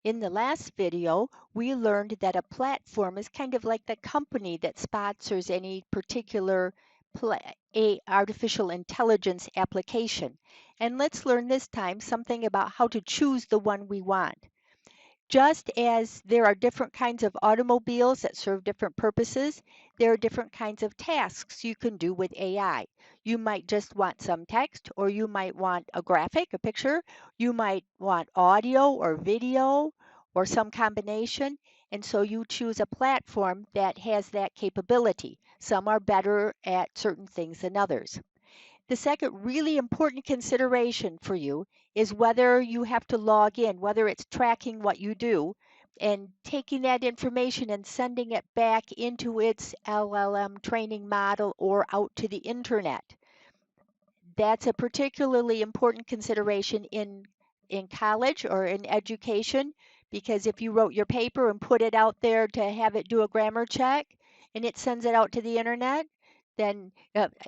In the last video, we learned that a platform is kind of like the company that sponsors any particular artificial intelligence application. And let's learn this time something about how to choose the one we want. Just as there are different kinds of automobiles that serve different purposes, there are different kinds of tasks you can do with AI. You might just want some text, or you might want a graphic, a picture. You might want audio or video or some combination. And so you choose a platform that has that capability. Some are better at certain things than others. The second really important consideration for you is whether you have to log in, whether it's tracking what you do and taking that information and sending it back into its LLM training model or out to the internet. That's a particularly important consideration in college or in education, because if you wrote your paper and put it out there to have it do a grammar check and it sends it out to the internet, then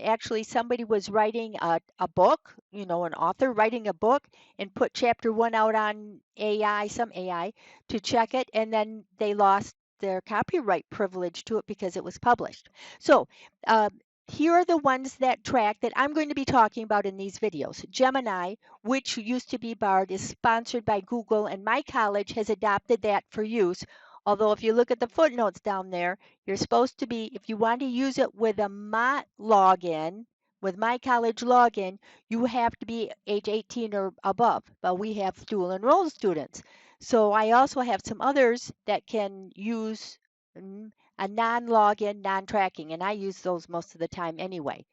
actually somebody was writing a book, an author writing a book and put chapter 1 out on AI, some AI, to check it, and then they lost their copyright privilege to it because it was published. So uh, here are the ones that track that I'm going to be talking about in these videos. Gemini, which used to be Bard, is sponsored by Google, and my college has adopted that for use. Although if you look at the footnotes down there, you're supposed to be, if you want to use it with a Mott login, with my college login, you have to be age 18 or above. But we have dual enrolled students. So I also have some others that can use a non-login, non-tracking, and I use those most of the time anyway.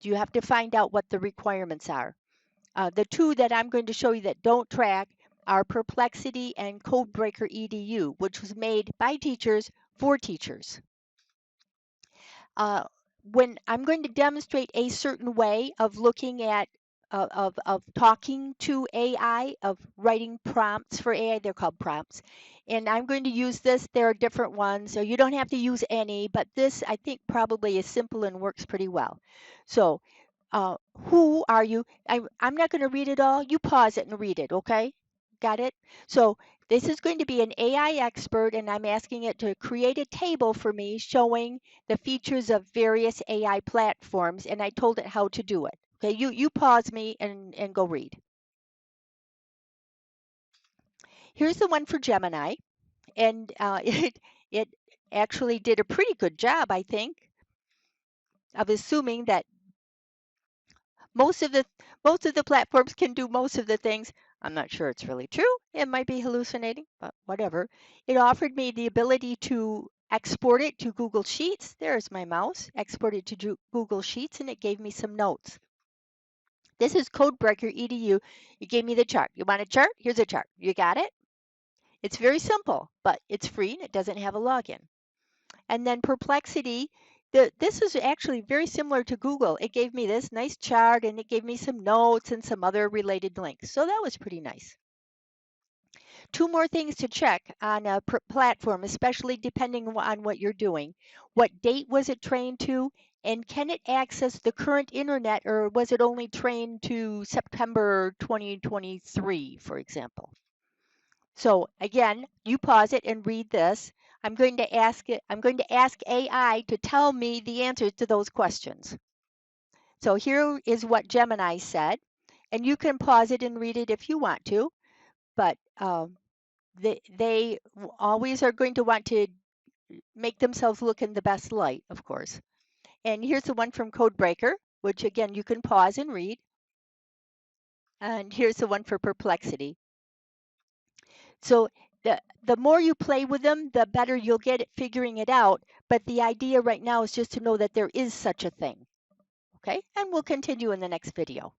You have to find out what the requirements are. The two that I'm going to show you that don't track are Perplexity and Codebreaker EDU, which was made by teachers for teachers. Uh, when I'm going to demonstrate a certain way of looking at of talking to AI, of writing prompts for AI, they're called prompts. And I'm going to use this. There are different ones, so you don't have to use any, but this I think probably is simple and works pretty well. So who are you? I'm not going to read it all. You pause it and read it, okay? Got it? So this is going to be an AI expert, and I'm asking it to create a table for me showing the features of various AI platforms, and I told it how to do it. Okay, you pause me and go read. Here's the one for Gemini, and it actually did a pretty good job, I think, of assuming that most of the most of the platforms can do most of the things. I'm not sure it's really true. It might be hallucinating, but whatever. It offered me the ability to export it to Google Sheets. There's my mouse. Export it to Google Sheets, and it gave me some notes. This is Codebreaker EDU. It gave me the chart. You want a chart? Here's a chart. You got it? It's very simple, but it's free and it doesn't have a login. And then Perplexity, this is actually very similar to Google. It gave me this nice chart and it gave me some notes and some other related links. So that was pretty nice. Two more things to check on a platform, especially depending on what you're doing. What date was it trained to? And can it access the current internet, or was it only trained to September 2023, for example? So again, you pause it and read this. I'm going to ask AI to tell me the answers to those questions. So here is what Gemini said, and you can pause it and read it if you want to, but they always are going to want to make themselves look in the best light, of course. And here's the one from Codebreaker, which again, you can pause and read. And here's the one for Perplexity. So the more you play with them, the better you'll get at figuring it out. But the idea right now is just to know that there is such a thing. Okay, and we'll continue in the next video.